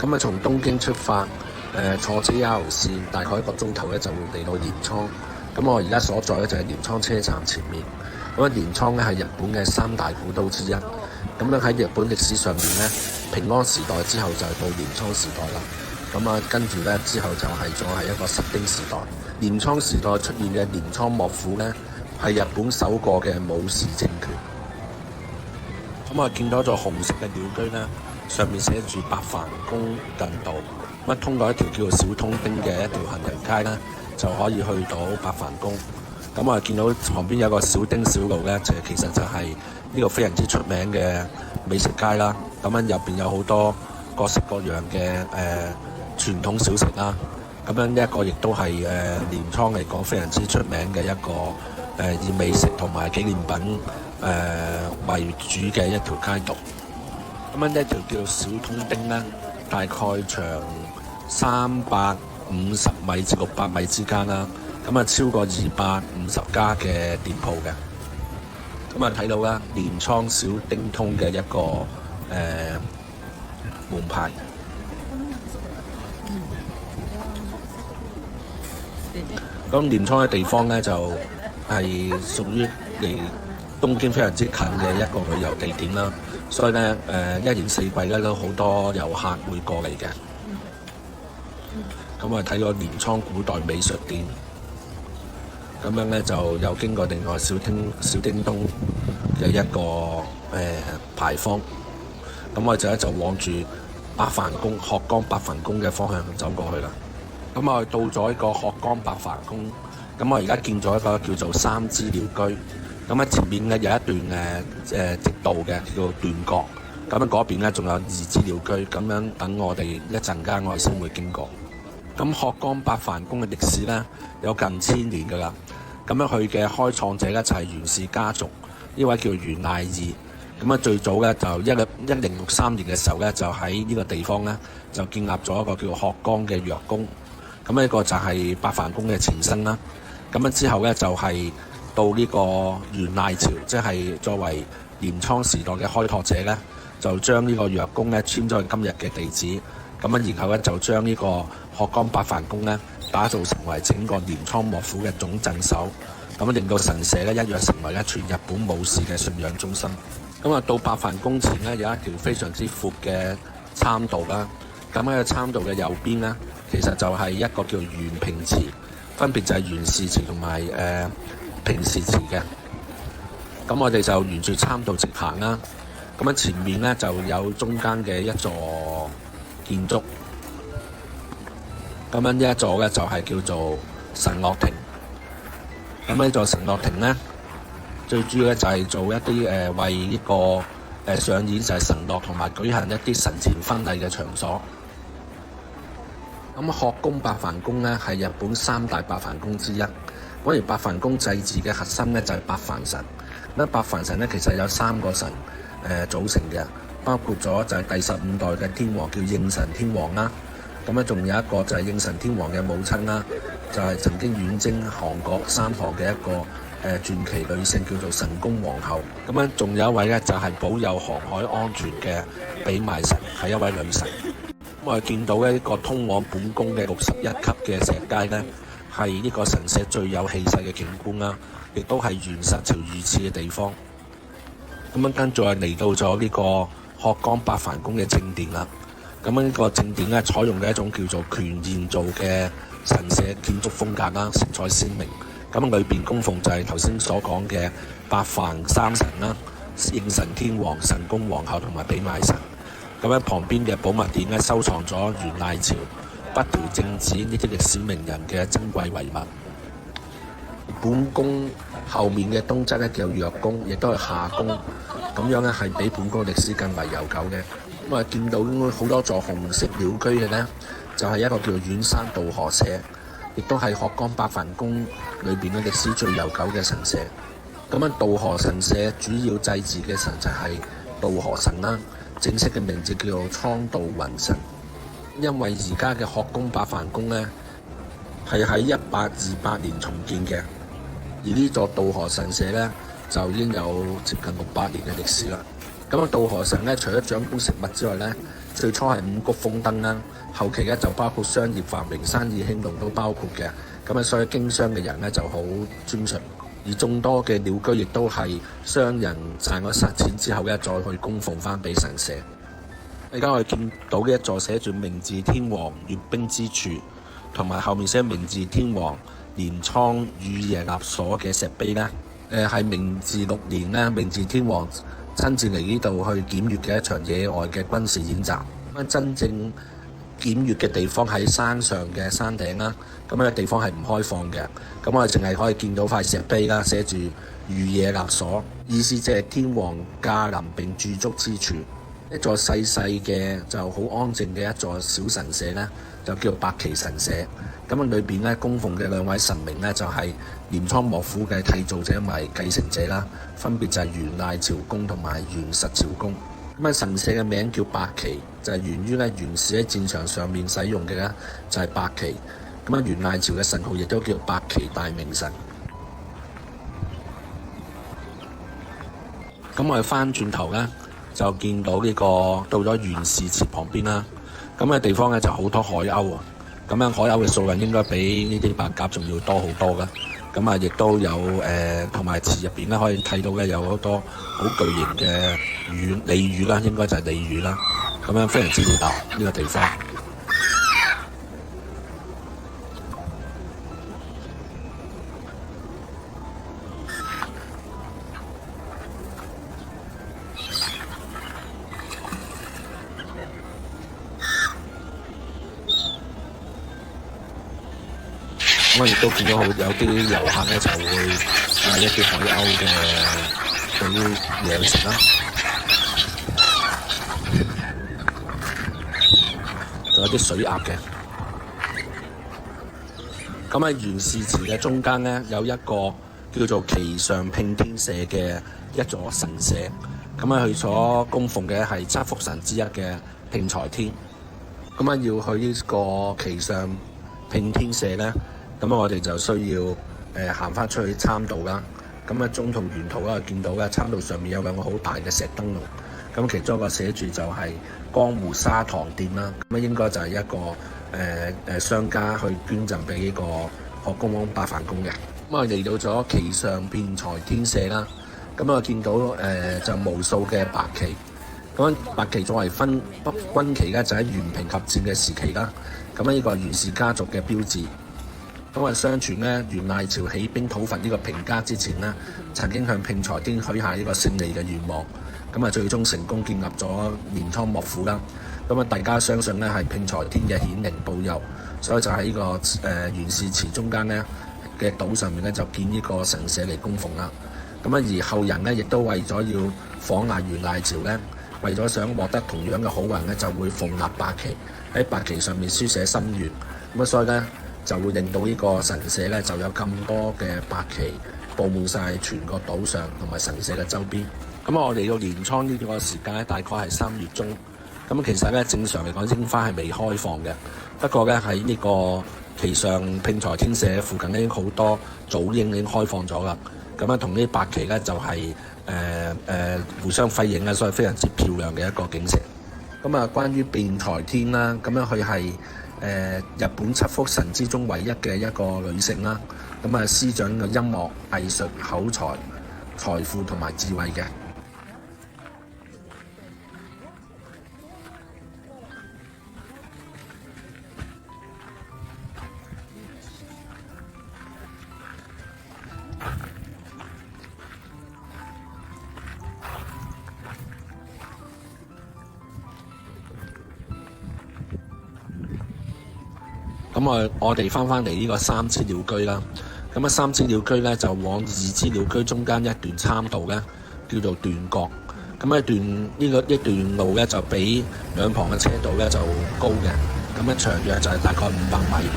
咁啊，從東京出發，坐 JR 線大概1個鐘頭咧就會嚟到鎌倉。咁我而家所在咧就係鎌倉車站前面。咁啊，鎌倉咧係日本嘅3大古都之一。咁樣喺日本歷史上面咧，平安時代之後就係到鎌倉時代啦。咁啊，跟住咧之後就係一個室町時代。鎌倉時代出現嘅鎌倉幕府咧，係日本首個嘅武士政權。咁啊，見到一座紅色嘅鳥居咧，上面寫住八幡宮近道。咁通過一條叫做小通町嘅一條行人街咧，就可以去到八幡宮。咁啊，見到旁邊有個小丁小路咧，其實就係呢個非常之出名嘅美食街啦。咁樣入邊有好多各式各樣嘅傳統小食啦。咁樣呢一個亦都係鎌倉嚟講非常之出名嘅一個以美食同埋紀念品為主嘅一條街道。咁樣呢一條叫做小通町咧，大概長350米至600米之間啦。咁啊，超過250家嘅店鋪嘅。咁啊，睇到啦，鎌倉小丁通嘅一個門牌。咁鎌倉嘅地方咧，就係屬於離東京非常之近嘅一個旅遊地點啦。所以咧，一年四季咧都好多遊客會過嚟嘅。咁啊，睇咗鎌倉古代美術店。咁樣咧就又經過另外小丁通嘅一個牌坊，咁我就往住八幡宮鶴岡八幡宮嘅方向走過去啦。咁我到咗一個鶴岡八幡宮，咁我而家見咗一個叫做三之鳥居，咁喺前面咧有一段直道嘅叫做斷角，咁樣嗰邊咧仲有二之鳥居，咁樣等我哋一陣間我哋先會經過。咁鶴岡八幡宮嘅歷史咧有近1000年㗎啦。咁樣佢嘅開創者咧就係源氏家族，呢位叫源賴義。咁啊最早咧就1063年嘅時候咧就喺呢個地方咧就建立咗一個叫鶴岡嘅藥宮。咁呢個就係八幡宮嘅前身啦。咁樣之後咧就係到呢個源賴朝，即係作為鎌倉時代嘅開拓者咧，就將呢個藥宮咧遷咗去今日嘅地址。咁樣然後咧就將呢個鶴岡八幡宮咧打造成為整個鎌倉幕府嘅總鎮守，咁令到神社咧一躍成為咧全日本武士嘅信仰中心。咁啊到八幡宮前咧有一條非常之闊嘅參道啦，咁喺個參道嘅右邊咧，其實就係一個叫源平池，分別就係源氏池同埋平氏池嘅。咁我哋就沿住參道直行啦。咁樣前面咧就有中間嘅一座建築。咁樣呢一座咧就係叫做神樂亭。咁呢座神樂亭咧，最主要咧就係做一啲為呢個上演就係神樂同埋舉行一啲神前婚禮嘅場所。咁鶴宮八幡宮咧係日本3大八幡宮之一。而八幡宮祭祀嘅核心咧就係八幡神。咁八幡神咧其實有3個神組成嘅，包括咗就係第15代嘅天皇叫應神天皇啦。咁咧仲有一個就係應神天皇嘅母親啦，就係曾經遠征韓國3河嘅一個傳奇女性叫做神宮皇后。咁樣仲有一位咧就係保佑航海安全嘅比賣神，係一位女神。咁我哋見到呢個通往本宮嘅61級嘅石階咧，係呢個神社最有氣勢嘅景觀啦，亦都係源實朝御賜嘅地方。咁樣跟住嚟到咗呢個鶴岡八幡宮嘅正殿啦。咁呢個正殿咧採用嘅一種叫做權現造嘅神社建築風格啦，色彩鮮明。咁裏邊供奉就係頭先所講嘅八幡三神啦，應神天皇、神宮皇后同埋比賣神。咁喺旁邊嘅寶物殿咧收藏咗源賴朝、北條政子呢啲歷史名人嘅珍貴遺物。本宮後面嘅東側咧叫藥宮，亦都係夏宮。咁樣咧係比本宮歷史更為悠久嘅。咁啊，見到好多座紅色鳥居嘅呢，就係一個叫遠山渡河社，亦都係鶴岡八幡宮裏邊嘅歷史最悠久嘅神社。咁樣渡河神社主要祭祀嘅神就係渡河神啦，正式嘅名字叫做倉渡雲神。因為而家嘅鶴宮八幡宮呢，係喺1828年重建嘅，而呢座渡河神社呢，就已經有接近600年嘅歷史啦。咁啊，渡河神咧，除咗掌管食物之外咧，最初係五穀豐登啦，後期咧就包括商業繁榮、生意興隆都包括嘅。咁啊，所以經商嘅人咧就好尊崇。而眾多嘅鳥居亦都係商人賺咗實錢之後咧，再去供奉翻俾神社。而家我哋見到呢一座寫住明治天皇閱兵之處，同埋後面寫明治天皇鎌倉御夜納所嘅石碑咧，係明治6年咧，明治天皇親自嚟呢度去檢閱嘅一場野外嘅軍事演習。咁真正檢閱嘅地方喺山上嘅山頂啦，咁樣嘅地方係唔開放嘅。咁我哋淨係可以見到塊石碑啦，寫住御夜納所，意思即係天皇駕臨並駐足之處。一座細細嘅就好安靜嘅一座小神社呢，就叫白旗神社。咁啊，裏邊咧供奉嘅兩位神明呢，就係鎌倉幕府嘅締造者同埋繼承者啦，分別就係源賴朝公同埋源實朝公。咁啊，神社嘅名叫白旗，就係源於咧源氏喺戰場上面使用嘅咧，就係白旗。咁啊，源賴朝嘅神號亦都叫白旗大明神。咁我哋翻轉頭咧，就見到呢個到咗源氏祠旁邊啦。咁嘅地方咧就好多海鷗啊！咁樣海鷗嘅數量應該比呢啲白鴿仲要多好多噶。咁啊，亦都有同埋祠入邊咧可以睇到嘅有好多好巨型嘅鯉魚啦，應該就係鯉魚啦。咁樣非常之熱鬧呢個地方。我亦都見到有啲遊客咧就會買一啲海鷗嘅啲嘢食啦，仲有啲水鴨嘅。咁喺源氏祠嘅中間咧，有一個叫做岐上聘天社嘅一座神社。咁啊，佢所供奉嘅係七福神之一嘅聘財天。咁啊，要去呢個岐上聘天社咧。咁我哋就需要行翻出去參道啦。咁啊，中途沿途咧見到咧參道上面有兩個好大嘅石燈籠。咁其中一個寫住就係江湖砂糖店啦。咁應該就係一個商家去捐贈俾呢個學公安白帆宮嘅。咁我嚟到咗岐上聘財天社啦。咁我見到就無數嘅白旗。咁白旗作為軍旗咧，就喺源平合戰嘅時期啦。咁呢個係源氏家族嘅標誌。咁啊，相傳咧，源賴朝起兵討伐呢個平家之前咧，曾經向聘財天許下呢個勝利嘅願望。咁啊，最終成功建立咗鎌倉幕府啦。咁啊，大家相信咧係聘財天嘅顯靈保佑，所以就喺呢個源氏祠中間咧嘅島上面咧就建呢個神社嚟供奉啦。咁啊，而後人咧亦都為咗要仿賴源賴朝咧，為咗想獲得同樣嘅好運咧，就會奉立白旗，喺白旗上面書寫心願。咁啊，所以咧，就會令到呢個神社咧就有咁多嘅白旗佈滿晒全個島上同埋神社嘅周邊。咁我嚟到鎌倉呢個時間咧，大概係3月中。咁其實咧正常嚟講，櫻花係未開放嘅。不過咧喺呢個岐上聘財天社附近咧，已經好多早櫻已經開放咗啦。咁啊，同呢啲白旗咧就係互相輝映啦，所以非常之漂亮嘅一個景色。咁啊，關於聘財天啦，咁樣佢係日本七福神之中唯一嘅一個女性啦。咁啊，施展嘅音樂、藝術、口才、財富同埋智慧嘅。咁我哋翻嚟呢個三支鳥居啦。咁啊，三支鳥居咧就往二支鳥居中間一段參道咧，叫做斷角。咁一段路咧就比兩旁嘅車道咧就高嘅。咁咧長約就係大概500米。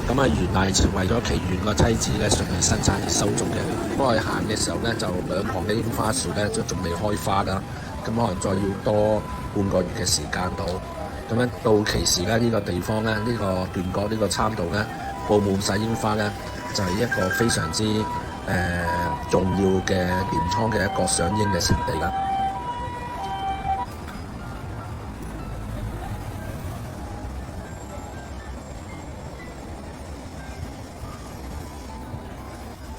咁啊，源賴朝為咗祈願個妻子咧順利生產而修築嘅。咁我哋行嘅時候咧，就兩旁嘅櫻花樹咧就仲未開花啦。咁可能再要多半個月嘅時間到。咁樣到期時咧，呢個地方咧，呢個斷角呢個參道咧，佈滿晒櫻花咧，就係一個非常之重要嘅鎌倉嘅一個賞櫻嘅聖地啦。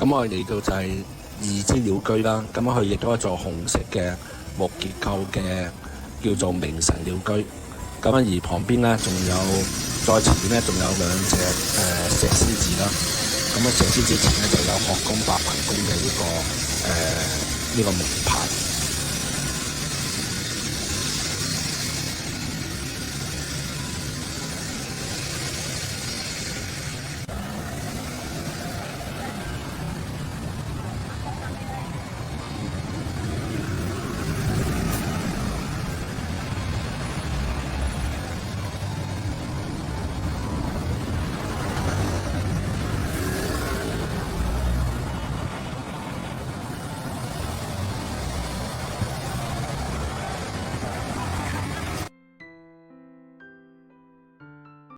咁我哋嚟到就係二支鳥居啦。咁佢亦都係一座紅色嘅木結構嘅叫做明神鳥居。咁而旁邊咧仲有再前面咧仲有兩隻石獅子啦。咁石獅子前咧就有學宮八幡宮嘅呢個門牌。